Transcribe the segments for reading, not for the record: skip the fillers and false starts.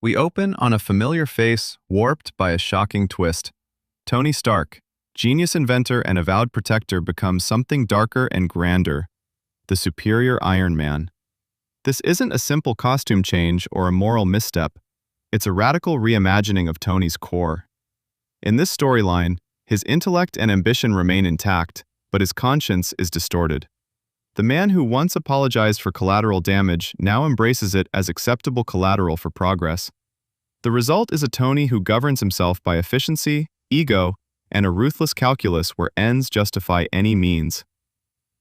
We open on a familiar face warped by a shocking twist. Tony Stark, genius inventor and avowed protector, becomes something darker and grander, the superior Iron Man. This isn't a simple costume change or a moral misstep. It's a radical reimagining of Tony's core. In this storyline, his intellect and ambition remain intact, but his conscience is distorted. The man who once apologized for collateral damage now embraces it as acceptable collateral for progress. The result is a Tony who governs himself by efficiency, ego, and a ruthless calculus where ends justify any means.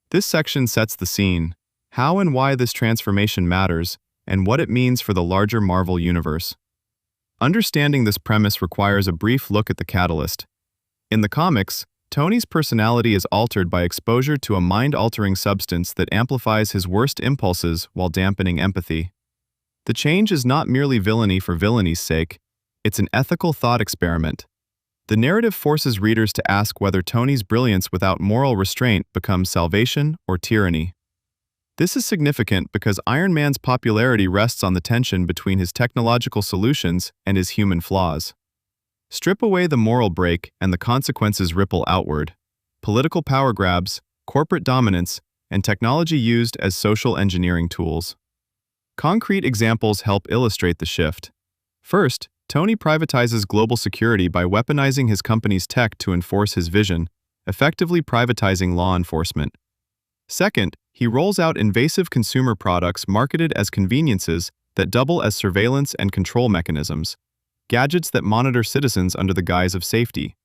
This section sets the scene, how and why this transformation matters, and what it means for the larger Marvel universe. Understanding this premise requires a brief look at the catalyst. In the comics, Tony's personality is altered by exposure to a mind-altering substance that amplifies his worst impulses while dampening empathy. The change is not merely villainy for villainy sake, it's an ethical thought experiment. The narrative forces readers to ask whether Tony's brilliance without moral restraint becomes salvation or tyranny. This is significant because Iron Man's popularity rests on the tension between his technological solutions and his human flaws. Strip away the moral break and the consequences ripple outward. Political power grabs, corporate dominance, and technology used as social engineering tools. Concrete examples help illustrate the shift. First, Tony privatizes global security by weaponizing his company's tech to enforce his vision, effectively privatizing law enforcement. Second, he rolls out invasive consumer products marketed as conveniences that double as surveillance and control mechanisms, gadgets that monitor citizens under the guise of safety.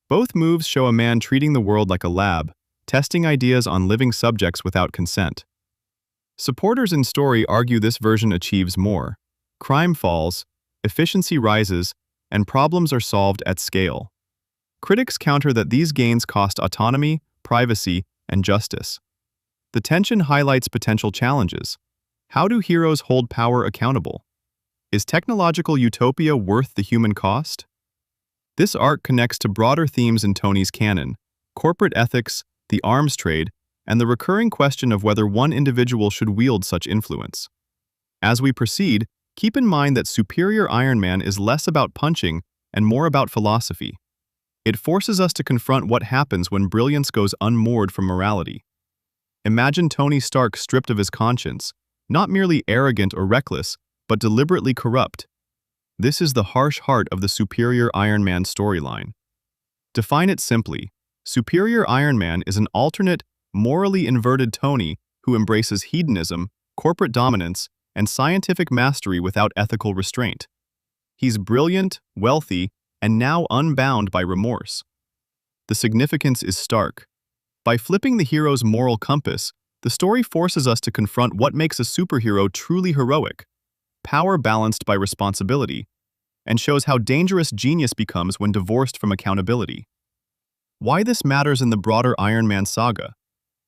Both moves show a man treating the world like a lab, testing ideas on living subjects without consent. Supporters in story argue this version achieves more. Crime falls, efficiency rises, and problems are solved at scale. Critics counter that these gains cost autonomy, privacy, and justice. The tension highlights potential challenges. How do heroes hold power accountable? Is technological utopia worth the human cost? This arc connects to broader themes in Tony's canon: corporate ethics, the arms trade, and the recurring question of whether one individual should wield such influence. As we proceed, keep in mind that Superior Iron Man is less about punching and more about philosophy. It forces us to confront what happens when brilliance goes unmoored from morality. Imagine Tony Stark stripped of his conscience, not merely arrogant or reckless, but deliberately corrupt. This is the harsh heart of the Superior Iron Man storyline. Define it simply: Superior Iron Man is an alternate, morally inverted Tony who embraces hedonism, corporate dominance, and scientific mastery without ethical restraint. He's brilliant, wealthy, and now unbound by remorse. The significance is stark. By flipping the hero's moral compass, the story forces us to confront what makes a superhero truly heroic: power balanced by responsibility, and shows how dangerous genius becomes when divorced from accountability. Why this matters in the broader Iron Man saga?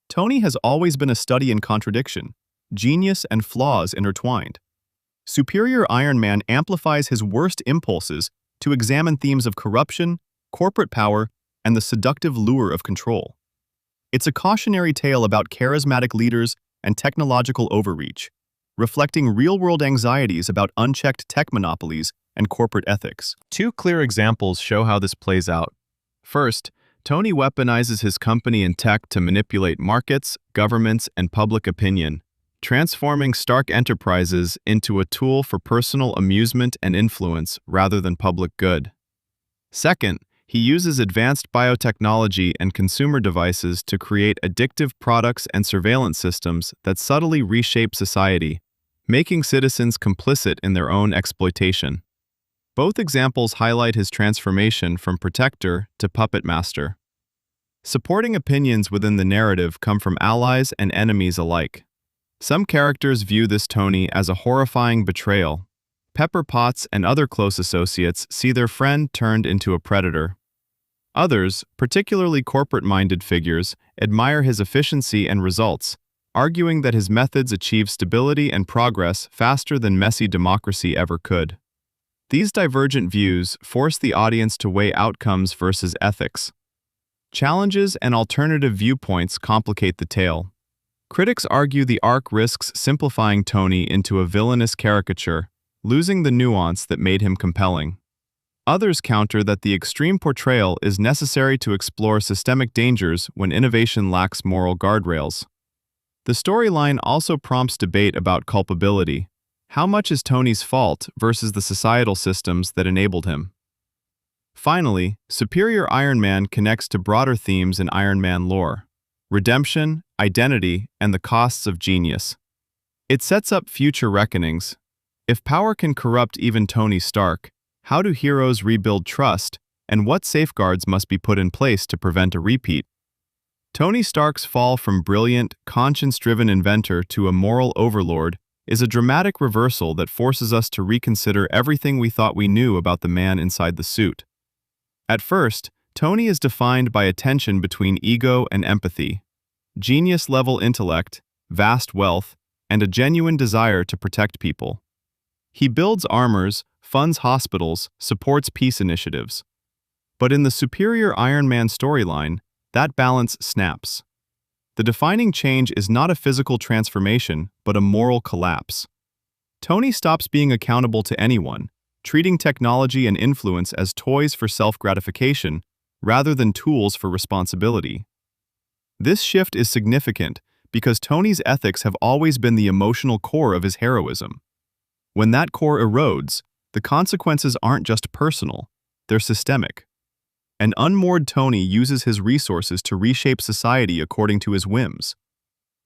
Tony has always been a study in contradiction, genius and flaws intertwined. Superior Iron Man amplifies his worst impulses to examine themes of corruption, corporate power, and the seductive lure of control. It's a cautionary tale about charismatic leaders and technological overreach, reflecting real-world anxieties about unchecked tech monopolies and corporate ethics. Two clear examples show how this plays out. First, Tony weaponizes his company and tech to manipulate markets, governments, and public opinion, transforming Stark Enterprises into a tool for personal amusement and influence rather than public good. Second, he uses advanced biotechnology and consumer devices to create addictive products and surveillance systems that subtly reshape society, making citizens complicit in their own exploitation. Both examples highlight his transformation from protector to puppet master. Supporting opinions within the narrative come from allies and enemies alike. Some characters view this Tony as a horrifying betrayal. Pepper Potts and other close associates see their friend turned into a predator. Others, particularly corporate-minded figures, admire his efficiency and results, arguing that his methods achieve stability and progress faster than messy democracy ever could. These divergent views force the audience to weigh outcomes versus ethics. Challenges and alternative viewpoints complicate the tale. Critics argue the arc risks simplifying Tony into a villainous caricature, losing the nuance that made him compelling. Others counter that the extreme portrayal is necessary to explore systemic dangers when innovation lacks moral guardrails. The storyline also prompts debate about culpability. How much is Tony's fault versus the societal systems that enabled him? Finally, Superior Iron Man connects to broader themes in Iron Man lore: redemption, identity, and the costs of genius. It sets up future reckonings. If power can corrupt even Tony Stark, how do heroes rebuild trust, and what safeguards must be put in place to prevent a repeat? Tony Stark's fall from brilliant, conscience-driven inventor to a moral overlord is a dramatic reversal that forces us to reconsider everything we thought we knew about the man inside the suit. At first, Tony is defined by a tension between ego and empathy, genius-level intellect, vast wealth, and a genuine desire to protect people. He builds armors, funds hospitals, supports peace initiatives. But in the Superior Iron Man storyline, that balance snaps. The defining change is not a physical transformation, but a moral collapse. Tony stops being accountable to anyone, treating technology and influence as toys for self-gratification rather than tools for responsibility. This shift is significant because Tony's ethics have always been the emotional core of his heroism. When that core erodes, the consequences aren't just personal, they're systemic. An unmoored Tony uses his resources to reshape society according to his whims.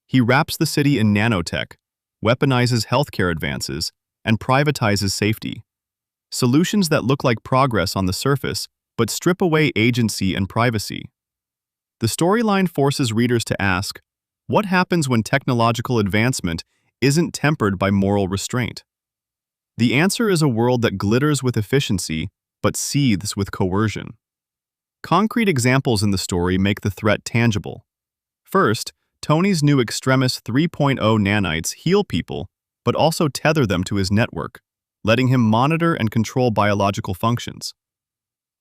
He wraps the city in nanotech, weaponizes healthcare advances, and privatizes safety. Solutions that look like progress on the surface, but strip away agency and privacy. The storyline forces readers to ask, what happens when technological advancement isn't tempered by moral restraint? The answer is a world that glitters with efficiency, but seethes with coercion. Concrete examples in the story make the threat tangible. First, Tony's new Extremis 3.0 nanites heal people, but also tether them to his network, letting him monitor and control biological functions.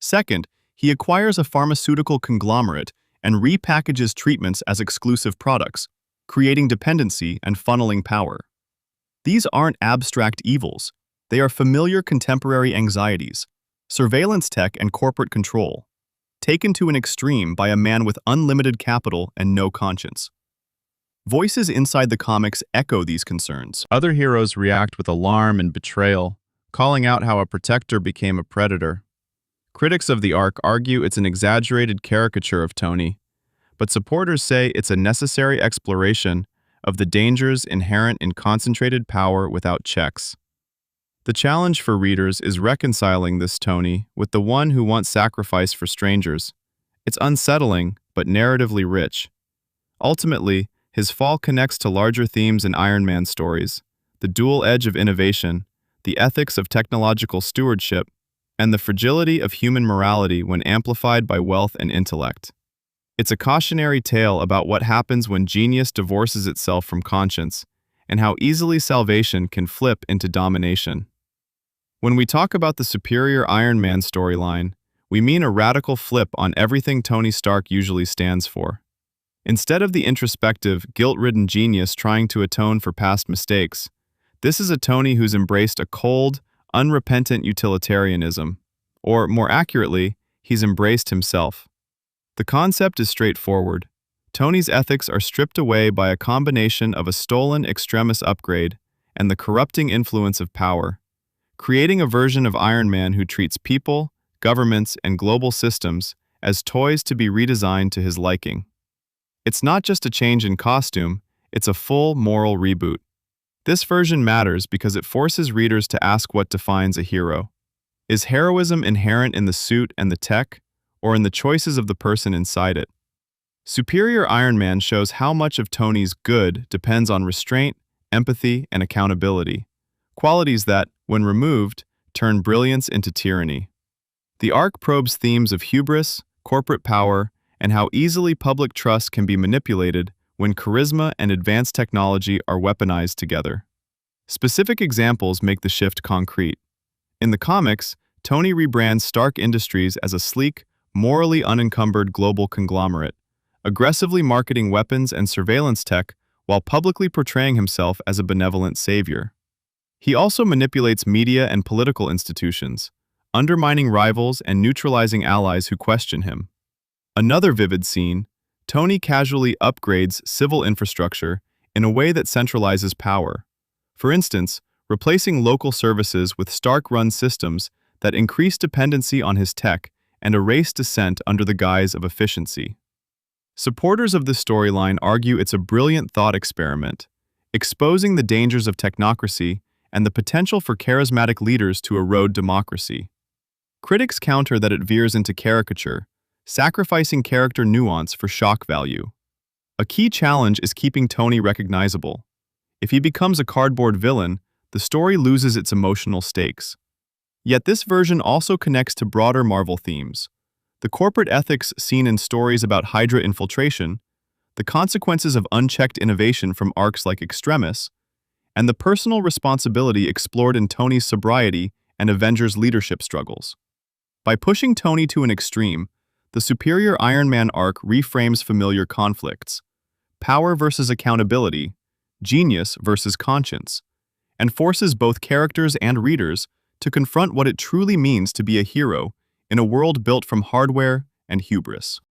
Second, he acquires a pharmaceutical conglomerate and repackages treatments as exclusive products, creating dependency and funneling power. These aren't abstract evils. They are familiar contemporary anxieties: surveillance tech and corporate control, taken to an extreme by a man with unlimited capital and no conscience. Voices inside the comics echo these concerns. Other heroes react with alarm and betrayal, calling out how a protector became a predator. Critics of the arc argue it's an exaggerated caricature of Tony, but supporters say it's a necessary exploration of the dangers inherent in concentrated power without checks. The challenge for readers is reconciling this Tony with the one who once sacrificed for strangers. It's unsettling, but narratively rich. Ultimately, his fall connects to larger themes in Iron Man stories: the dual edge of innovation, the ethics of technological stewardship, and the fragility of human morality when amplified by wealth and intellect. It's a cautionary tale about what happens when genius divorces itself from conscience, and how easily salvation can flip into domination. When we talk about the Superior Iron Man storyline, we mean a radical flip on everything Tony Stark usually stands for. Instead of the introspective, guilt-ridden genius trying to atone for past mistakes, this is a Tony who's embraced a cold, unrepentant utilitarianism, or more accurately, he's embraced himself. The concept is straightforward. Tony's ethics are stripped away by a combination of a stolen Extremis upgrade and the corrupting influence of power, creating a version of Iron Man who treats people, governments, and global systems as toys to be redesigned to his liking. It's not just a change in costume, it's a full moral reboot. This version matters because it forces readers to ask what defines a hero. Is heroism inherent in the suit and the tech, or in the choices of the person inside it? Superior Iron Man shows how much of Tony's good depends on restraint, empathy, and accountability, qualities that, when removed, turn brilliance into tyranny. The arc probes themes of hubris, corporate power, and how easily public trust can be manipulated when charisma and advanced technology are weaponized together. Specific examples make the shift concrete. In the comics, Tony rebrands Stark Industries as a sleek, morally unencumbered global conglomerate, aggressively marketing weapons and surveillance tech while publicly portraying himself as a benevolent savior. He also manipulates media and political institutions, undermining rivals and neutralizing allies who question him. Another vivid scene, Tony casually upgrades civil infrastructure in a way that centralizes power. For instance, replacing local services with Stark-run systems that increase dependency on his tech and erase dissent under the guise of efficiency. Supporters of this storyline argue it's a brilliant thought experiment, exposing the dangers of technocracy and the potential for charismatic leaders to erode democracy. Critics counter that it veers into caricature, sacrificing character nuance for shock value. A key challenge is keeping Tony recognizable. If he becomes a cardboard villain, the story loses its emotional stakes. Yet this version also connects to broader Marvel themes. The corporate ethics seen in stories about Hydra infiltration, the consequences of unchecked innovation from arcs like Extremis, and the personal responsibility explored in Tony's sobriety and Avengers' leadership struggles. By pushing Tony to an extreme, the Superior Iron Man arc reframes familiar conflicts: power versus accountability, genius versus conscience, and forces both characters and readers to confront what it truly means to be a hero in a world built from hardware and hubris.